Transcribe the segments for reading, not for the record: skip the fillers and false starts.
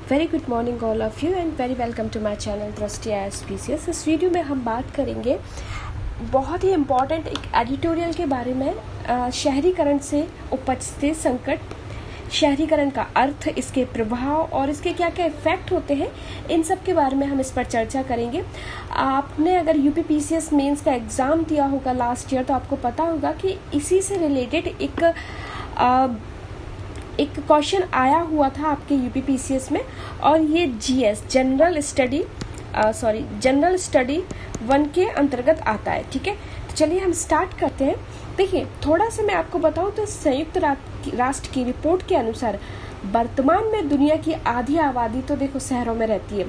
Very good morning all of you and very welcome to my channel Drishti IAS-PCS। इस video में हम बात करेंगे बहुत ही इम्पॉर्टेंट एक एडिटोरियल के बारे में, शहरीकरण से उपजते संकट, शहरीकरण का अर्थ, इसके प्रभाव और इसके क्या क्या इफेक्ट होते हैं, इन सब के बारे में हम इस पर चर्चा करेंगे। आपने अगर UP-PCS मेंस का एग्ज़ाम दिया होगा लास्ट ईयर तो आपको पता होगा कि इसी से रिलेटेड एक क्वेश्चन आया हुआ था आपके UP-PCS में, और ये GS जनरल स्टडी 1 के अंतर्गत आता है। ठीक है, तो चलिए हम स्टार्ट करते हैं। देखिए, थोड़ा सा मैं आपको बताऊं तो संयुक्त राष्ट्र की रिपोर्ट के अनुसार वर्तमान में दुनिया की आधी आबादी तो देखो शहरों में रहती है।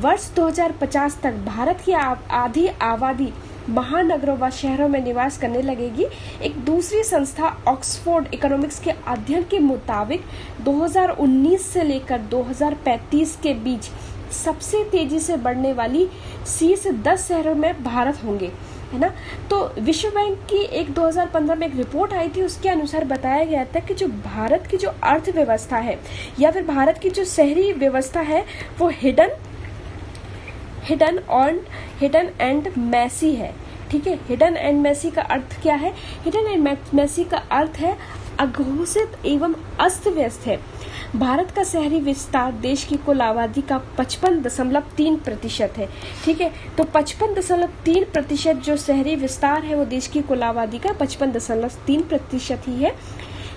वर्ष 2050 तक भारत की आधी आबादी महानगरों व शहरों में निवास करने लगेगी। एक दूसरी संस्था ऑक्सफोर्ड इकोनॉमिक्स के अध्ययन के मुताबिक 2019 से लेकर 2035 के बीच सबसे तेजी से बढ़ने वाली शीर्ष 10 शहरों में भारत होंगे, है ना। तो विश्व बैंक की 2015 में एक रिपोर्ट आई थी, उसके अनुसार बताया गया था कि जो भारत की जो अर्थव्यवस्था है या फिर भारत की जो शहरी व्यवस्था है वो हिडन एंड मैसी है। ठीक है, हिडन एंड मैसी का अर्थ क्या है? हिडन एंड मैसी का अर्थ है अघोषित एवं अस्त व्यस्त है। भारत का शहरी विस्तार देश की कुल आबादी का 55.3% है। ठीक है, तो 55.3% जो शहरी विस्तार है वो देश की कुल आबादी का 55.3% ही है।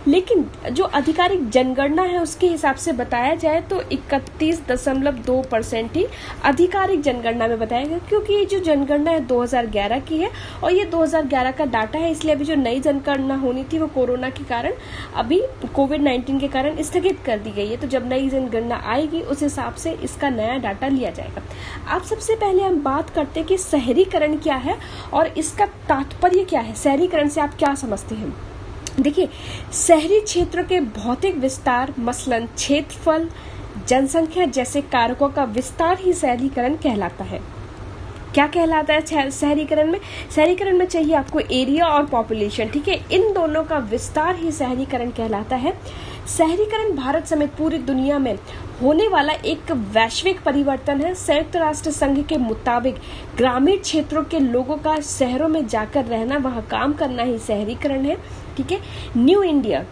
लेकिन जो आधिकारिक जनगणना है उसके हिसाब से बताया जाए तो 31.2% ही आधिकारिक जनगणना में बताया गया, क्योंकि ये जो जनगणना है 2011 की है और ये 2011 का डाटा है। इसलिए अभी जो नई जनगणना होनी थी वो कोरोना के कारण, अभी कोविड-19 के कारण स्थगित कर दी गई है। तो जब नई जनगणना आएगी उस हिसाब से इसका नया डाटा लिया जाएगा। अब सबसे पहले हम बात करते हैं कि शहरीकरण क्या है और इसका तात्पर्य क्या है। शहरीकरण से आप क्या समझते हैं? देखिए, शहरी क्षेत्रों के भौतिक विस्तार, मसलन क्षेत्रफल, जनसंख्या जैसे कारकों का विस्तार ही शहरीकरण कहलाता है। क्या कहलाता है शहरीकरण में? शहरीकरण में चाहिए आपको एरिया और पॉपुलेशन। ठीक है, इन दोनों का विस्तार ही शहरीकरण कहलाता है। शहरीकरण भारत समेत पूरी दुनिया में होने वाला एक वैश्विक परिवर्तन है। संयुक्त राष्ट्र संघ के मुताबिक ग्रामीण क्षेत्रों के लोगों का शहरों में जाकर रहना, वहां काम करना ही शहरीकरण है। ठीक है, न्यू इंडिया,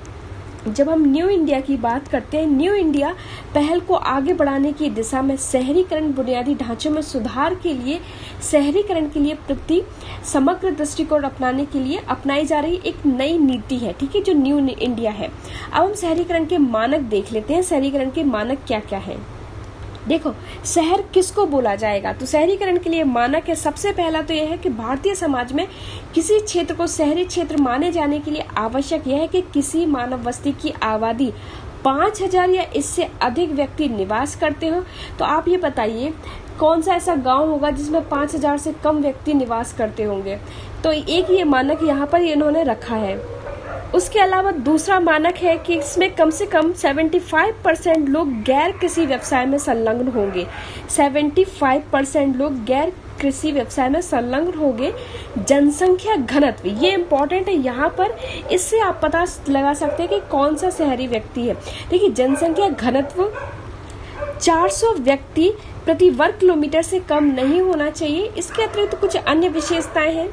जब हम न्यू इंडिया की बात करते हैं, न्यू इंडिया पहल को आगे बढ़ाने की दिशा में शहरीकरण बुनियादी ढांचों में सुधार के लिए, शहरीकरण के लिए प्रति समग्र दृष्टिकोण अपनाने के लिए अपनाई जा रही एक नई नीति है। ठीक है, जो न्यू इंडिया है। अब हम शहरीकरण के मानक देख लेते हैं। शहरीकरण के मानक क्या क्या है? देखो, शहर किसको बोला जाएगा? तो शहरीकरण के लिए मानक है, सबसे पहला तो यह है कि भारतीय समाज में किसी क्षेत्र को शहरी क्षेत्र माने जाने के लिए आवश्यक यह है कि किसी मानव बस्ती की आबादी 5000 या इससे अधिक व्यक्ति निवास करते हो। तो आप ये बताइए कौन सा ऐसा गांव होगा जिसमें 5000 से कम व्यक्ति निवास करते होंगे? तो एक ये मानक यहाँ पर इन्होंने रखा है। उसके अलावा दूसरा मानक है कि इसमें कम से कम 75% लोग गैर कृषि व्यवसाय में संलग्न होंगे। 75% लोग गैर कृषि व्यवसाय में संलग्न होंगे। जनसंख्या घनत्व, ये इम्पोर्टेंट है यहाँ पर, इससे आप पता लगा सकते हैं कि कौन सा शहरी व्यक्ति है। देखिए, जनसंख्या घनत्व 400 व्यक्ति प्रति वर्ग किलोमीटर से कम नहीं होना चाहिए। इसके अतिरिक्त कुछ अन्य विशेषताएं हैं।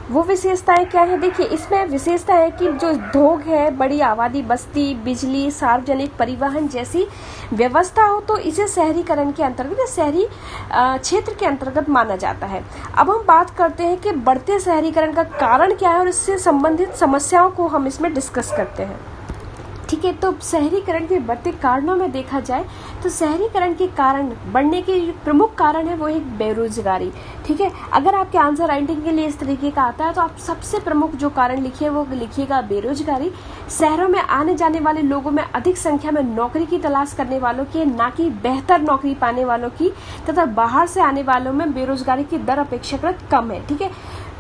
वो विशेषताएं क्या है? देखिए, इसमें विशेषता है कि जो उद्योग है, बड़ी आबादी, बस्ती, बिजली, सार्वजनिक परिवहन जैसी व्यवस्था हो तो इसे शहरीकरण के अंतर्गत, शहरी क्षेत्र के अंतर्गत माना जाता है। अब हम बात करते हैं कि बढ़ते शहरीकरण का कारण क्या है और इससे संबंधित समस्याओं को हम इसमें डिस्कस करते हैं। ठीक है, तो शहरीकरण के बढ़ते कारणों में देखा जाए तो शहरीकरण के कारण बढ़ने के प्रमुख कारण है वो एक बेरोजगारी। ठीक है, अगर आपके आंसर राइटिंग के लिए इस तरीके का आता है तो आप सबसे प्रमुख जो कारण लिखिए वो लिखिएगा बेरोजगारी। शहरों में आने जाने वाले लोगों में अधिक संख्या में नौकरी की तलाश करने वालों की, ना कि बेहतर नौकरी पाने वालों की, तथा बाहर से आने वालों में बेरोजगारी की दर अपेक्षाकृत कम है। ठीक है,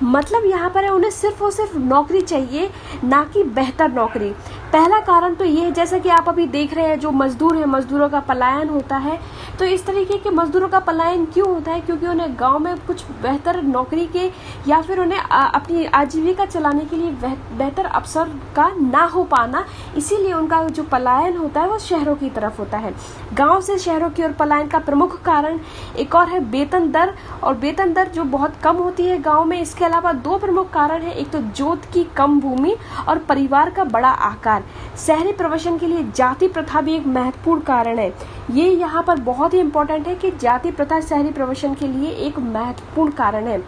मतलब यहाँ पर है उन्हें सिर्फ और सिर्फ नौकरी चाहिए, ना कि बेहतर नौकरी। पहला कारण तो ये है, जैसा कि आप अभी देख रहे हैं, जो मजदूर हैं, मजदूरों का पलायन होता है। तो इस तरीके के मजदूरों का पलायन क्यों होता है? क्योंकि उन्हें गांव में कुछ बेहतर नौकरी के या फिर उन्हें अपनी आजीविका चलाने के लिए बेहतर अवसर का ना हो पाना, इसीलिए उनका जो पलायन होता है वो शहरों की तरफ होता है। गांव से शहरों की ओर पलायन का प्रमुख कारण एक और है वेतन दर, और वेतन दर जो बहुत कम होती है गांव में। इसके अलावा दो प्रमुख कारण है, एक तो जोत की कम भूमि और परिवार का बड़ा आकार। शहरी प्रवसन के लिए जाति प्रथा भी एक महत्वपूर्ण कारण है। ये यहाँ पर बहुत ही इम्पोर्टेंट है कि जाति प्रथा शहरी प्रवसन के लिए एक महत्वपूर्ण कारण है।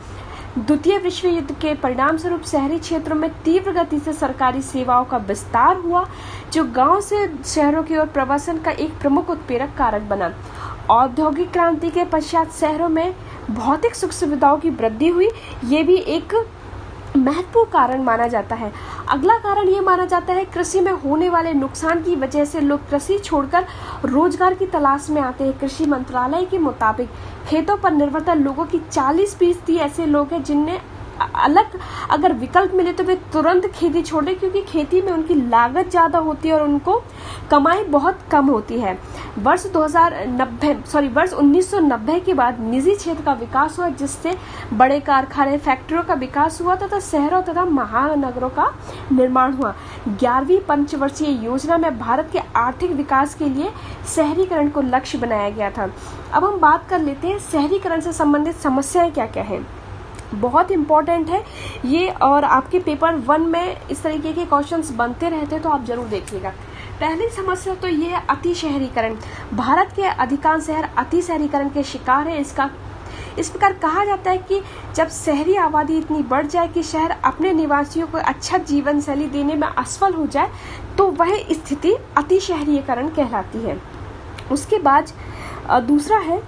द्वितीय विश्व युद्ध के परिणाम स्वरूप शहरी क्षेत्रों में तीव्र गति से सरकारी सेवाओं का विस्तार हुआ, जो गांव से शहरों की ओर प्रवासन का एक प्रमुख उत्प्रेरक कारक बना। औद्योगिक क्रांति के पश्चात शहरों में भौतिक सुख सुविधाओं की वृद्धि हुई, ये भी एक महत्वपूर्ण कारण माना जाता है। अगला कारण ये माना जाता है कृषि में होने वाले नुकसान की वजह से लोग कृषि छोड़कर रोजगार की तलाश में आते हैं। कृषि मंत्रालय के मुताबिक खेतों पर निर्भरता लोगों की 40% ऐसे लोग हैं जिन्हें अलग अगर विकल्प मिले तो वे तुरंत खेती छोड़ दें, क्योंकि खेती में उनकी लागत ज्यादा होती है और उनको कमाई बहुत कम होती है। वर्ष 1990 के बाद निजी क्षेत्र का विकास हुआ, जिससे बड़े कारखाने, फैक्ट्रियों का विकास हुआ तथा शहरों तथा महानगरों का निर्माण हुआ। 11वीं पंचवर्षीय योजना में भारत के आर्थिक विकास के लिए शहरीकरण को लक्ष्य बनाया गया था। अब हम बात कर लेते हैं शहरीकरण से संबंधित समस्याएं क्या क्या है। बहुत इम्पोर्टेंट है ये, और आपके पेपर 1 में इस तरीके के क्वेश्चंस बनते रहते हैं, तो आप जरूर देखिएगा। पहली समस्या तो ये है अति शहरीकरण। भारत के अधिकांश शहर अति शहरीकरण के शिकार है। इस प्रकार कहा जाता है कि जब शहरी आबादी इतनी बढ़ जाए कि शहर अपने निवासियों को अच्छा जीवन शैली देने में असफल हो जाए, तो वह स्थिति अति शहरीकरण कहलाती है। उसके बाद दूसरा है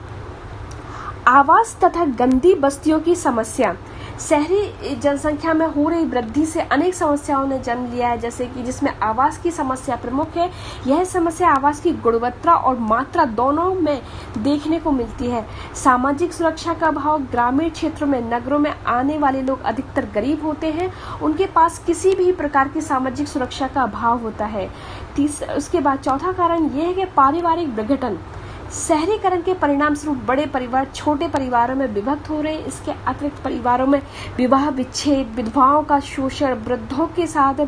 आवास तथा गंदी बस्तियों की समस्या। शहरी जनसंख्या में हो रही वृद्धि से अनेक समस्याओं ने जन्म लिया है, जैसे कि जिसमें आवास की समस्या प्रमुख है। यह समस्या आवास की गुणवत्ता और मात्रा दोनों में देखने को मिलती है। सामाजिक सुरक्षा का अभाव। ग्रामीण क्षेत्रों में नगरों में आने वाले लोग अधिकतर गरीब होते हैं, उनके पास किसी भी प्रकार की सामाजिक सुरक्षा का अभाव होता है। उसके बाद चौथा कारण यह है कि पारिवारिक विघटन। शहरीकरण के परिणाम स्वरूप बड़े परिवार छोटे परिवारों में विभक्त हो रहे हैं। इसके अतिरिक्त परिवारों में विवाह विच्छेद, विधवाओं का शोषण, वृद्धों के साथ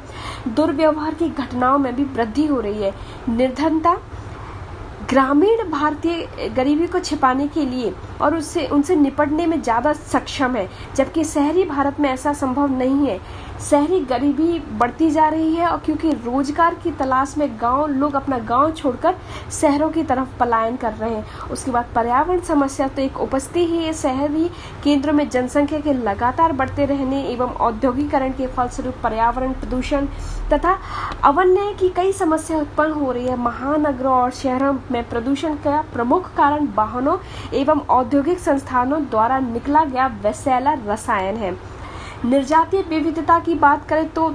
दुर्व्यवहार की घटनाओं में भी वृद्धि हो रही है। निर्धनता। ग्रामीण भारतीय गरीबी को छिपाने के लिए और उनसे निपटने में ज्यादा सक्षम है, जबकि शहरी भारत में ऐसा संभव नहीं है। शहरी गरीबी बढ़ती जा रही है, और क्योंकि रोजगार की तलाश में लोग अपना गांव छोड़कर शहरों की तरफ पलायन कर रहे हैं। उसके बाद पर्यावरण समस्या तो एक उपस्थिति ही है। शहरी केंद्रों में जनसंख्या के लगातार बढ़ते रहने एवं औद्योगिकरण के फलस्वरूप पर्यावरण प्रदूषण तथा अवन्य की कई समस्या उत्पन्न हो रही है। महानगरों और शहरों में प्रदूषण का प्रमुख कारण वाहनों एवं औद्योगिक संस्थानों द्वारा निकला गया विषैला रसायन है। निर्जातीय विविधता की बात करें तो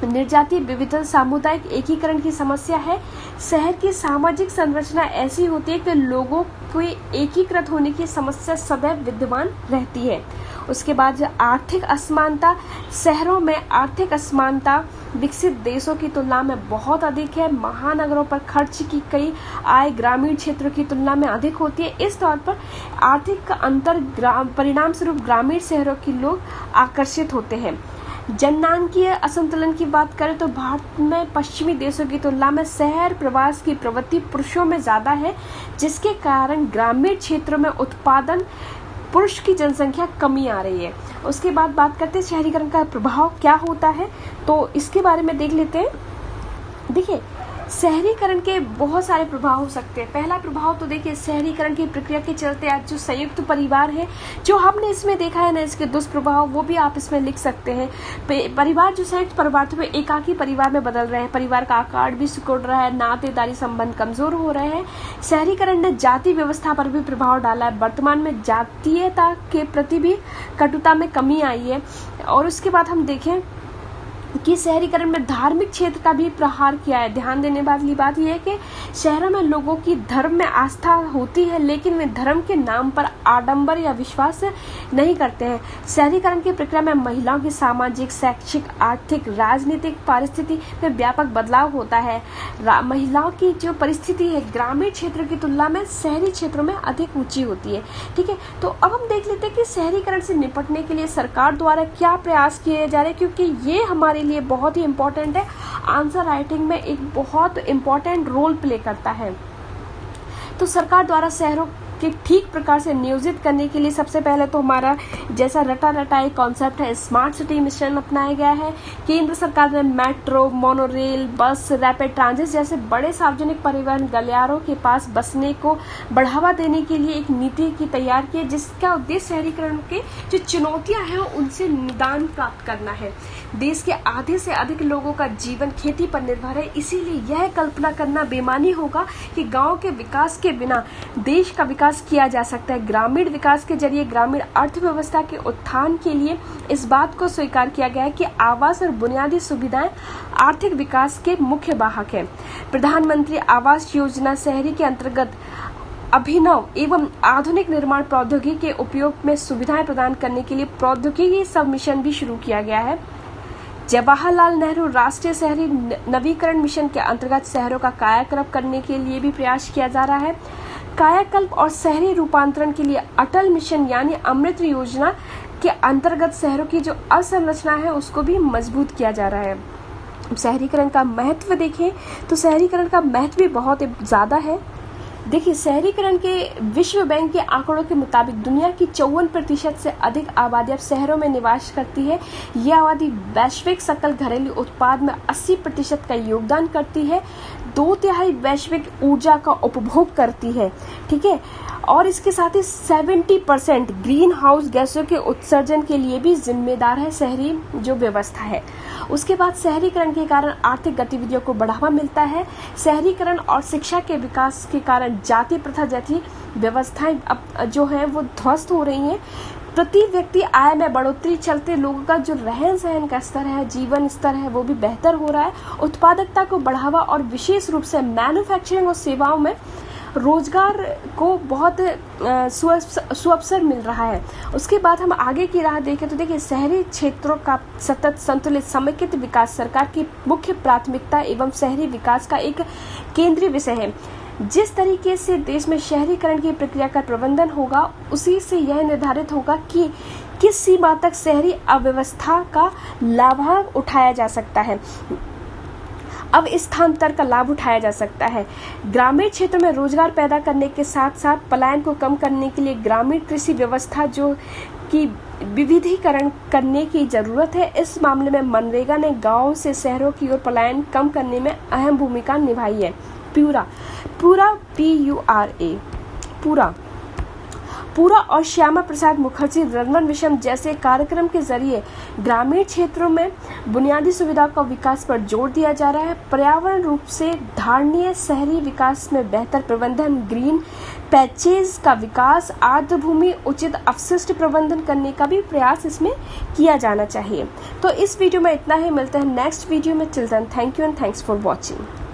निर्जातीय विविधता सामुदायिक एकीकरण की समस्या है। शहर की सामाजिक संरचना ऐसी होती है कि लोगों के एकीकृत होने की समस्या सदैव विद्यमान रहती है। उसके बाद आर्थिक असमानता। शहरों में आर्थिक असमानता विकसित देशों की तुलना में बहुत अधिक है। महानगरों पर खर्च की कई आय ग्रामीण क्षेत्रों की तुलना में अधिक होती है। इस तौर पर आर्थिक अंतर परिणाम स्वरूप ग्रामीण शहरों के लोग आकर्षित होते हैं। जननांगीय असंतुलन की बात करें तो भारत में पश्चिमी देशों की तुलना में शहर प्रवास की प्रवृत्ति पुरुषों में ज्यादा है, जिसके कारण ग्रामीण क्षेत्रों में उत्पादन पुरुष की जनसंख्या कमी आ रही है। उसके बाद बात करते हैं शहरीकरण का प्रभाव क्या होता है, तो इसके बारे में देख लेते हैं। देखिए, शहरीकरण के बहुत सारे प्रभाव हो सकते हैं। पहला प्रभाव तो देखिए, शहरीकरण की प्रक्रिया के चलते आज जो संयुक्त परिवार है, जो हमने इसमें देखा है ना, इसके दुष्प्रभाव वो भी आप इसमें लिख सकते हैं। परिवार जो संयुक्त परिवार थे वो एकाकी परिवार में बदल रहे हैं। परिवार का आकार भी सिकुड़ रहा है, नातेदारी संबंध कमजोर हो रहे हैं। शहरीकरण ने जाति व्यवस्था पर भी प्रभाव डाला है। वर्तमान में जातीयता के प्रति भी कटुता में कमी आई है। और उसके बाद हम देखें कि शहरीकरण में धार्मिक क्षेत्र का भी प्रहार किया है। ध्यान देने वाली बात यह है कि शहरों में लोगों की धर्म में आस्था होती है, लेकिन वे धर्म के नाम पर आडंबर या विश्वास नहीं करते हैं। शहरीकरण की प्रक्रिया में महिलाओं की सामाजिक, शैक्षिक, आर्थिक, राजनीतिक परिस्थिति में व्यापक बदलाव होता है। महिलाओं की जो परिस्थिति है ग्रामीण क्षेत्र की तुलना में शहरी क्षेत्रों में अधिक ऊंची होती है। ठीक है, तो अब हम देख लेते हैं कि शहरीकरण से निपटने के लिए सरकार द्वारा क्या प्रयास किए जा रहे हैं, क्योंकि ये हमारे लिए बहुत ही इंपॉर्टेंट है। आंसर राइटिंग में एक बहुत इंपॉर्टेंट रोल प्ले करता है। तो सरकार द्वारा शहरों के ठीक प्रकार से नियोजित करने के लिए सबसे पहले तो हमारा जैसा रटा रटा एक कॉन्सेप्ट है, स्मार्ट सिटी मिशन अपनाया गया है। केंद्र सरकार ने मेट्रो, मोनोरेल, बस, रैपिड ट्रांजिट जैसे बड़े सार्वजनिक परिवहन गलियारों के पास बसने को बढ़ावा देने के लिए एक नीति की तैयार की है, जिसका उद्देश्य शहरीकरण के जो चुनौतियां हैं उनसे निदान प्राप्त करना है। देश के आधे से अधिक लोगों का जीवन खेती पर निर्भर है, इसीलिए यह कल्पना करना बेमानी होगा कि गांव के विकास के बिना देश का विकास किया जा सकता है। ग्रामीण विकास के जरिए ग्रामीण अर्थव्यवस्था के उत्थान के लिए इस बात को स्वीकार किया गया है कि आवास और बुनियादी सुविधाएं आर्थिक विकास के मुख्य वाहक हैं। प्रधानमंत्री आवास योजना शहरी के अंतर्गत अभिनव एवं आधुनिक निर्माण प्रौद्योगिकी के उपयोग में सुविधाएं प्रदान करने के लिए प्रौद्योगिकी सब मिशन भी शुरू किया गया है। जवाहरलाल नेहरू राष्ट्रीय शहरी नवीकरण मिशन के अंतर्गत शहरों का कायाकल्प करने के लिए भी प्रयास किया जा रहा है। कायाकल्प और शहरी रूपांतरण के लिए अटल मिशन यानी अमृत योजना के अंतर्गत शहरों की जो अवसंरचना है उसको भी मजबूत किया जा रहा है। शहरीकरण का महत्व देखें तो शहरीकरण का महत्व भी बहुत ज्यादा है। देखिए, शहरीकरण के विश्व बैंक के आंकड़ों के मुताबिक दुनिया की 54% से अधिक आबादी अब शहरों में निवास करती है। यह आबादी वैश्विक सकल घरेलू उत्पाद में 80% का योगदान करती है, 2/3 वैश्विक ऊर्जा का उपभोग करती है। ठीक है, और इसके साथ ही 70% ग्रीन हाउस गैसों के उत्सर्जन के लिए भी जिम्मेदार है शहरी जो व्यवस्था है। उसके बाद शहरीकरण के कारण आर्थिक गतिविधियों को बढ़ावा मिलता है। शहरीकरण और शिक्षा के विकास के कारण जाति प्रथा जैसी व्यवस्थाएं अब जो है वो ध्वस्त हो रही हैं। प्रति व्यक्ति आय में बढ़ोतरी चलते लोगों का जो रहन सहन का स्तर है, जीवन स्तर है, वो भी बेहतर हो रहा है। उत्पादकता को बढ़ावा और विशेष रूप से मैन्युफैक्चरिंग और सेवाओं में रोजगार को बहुत सुअवसर मिल रहा है। उसके बाद हम आगे की राह देखें तो देखिए, शहरी क्षेत्रों का सतत संतुलित समेकित विकास सरकार की मुख्य प्राथमिकता एवं शहरी विकास का एक केंद्रीय विषय है। जिस तरीके से देश में शहरीकरण की प्रक्रिया का प्रबंधन होगा, उसी से यह निर्धारित होगा कि किस सीमा तक शहरी अव्यवस्था का लाभ उठाया जा सकता है, अब स्थानांतर का लाभ उठाया जा सकता है। ग्रामीण क्षेत्र में रोजगार पैदा करने के साथ साथ पलायन को कम करने के लिए ग्रामीण कृषि व्यवस्था जो की विविधीकरण करने की जरूरत है। इस मामले में मनरेगा ने गांवों से शहरों की ओर पलायन कम करने में अहम भूमिका निभाई है। पूरा पूरा और श्यामा प्रसाद मुखर्जी रर्मन मिशन जैसे कार्यक्रम के जरिए ग्रामीण क्षेत्रों में बुनियादी सुविधाओं का विकास पर जोर दिया जा रहा है। पर्यावरण रूप से धारणीय शहरी विकास में बेहतर प्रबंधन, ग्रीन पैचेज का विकास, आर्द्र भूमि उचित अपशिष्ट प्रबंधन करने का भी प्रयास इसमें किया जाना चाहिए। तो इस वीडियो में इतना ही, मिलते हैं नेक्स्ट वीडियो में। Till then thank you and thanks for watching.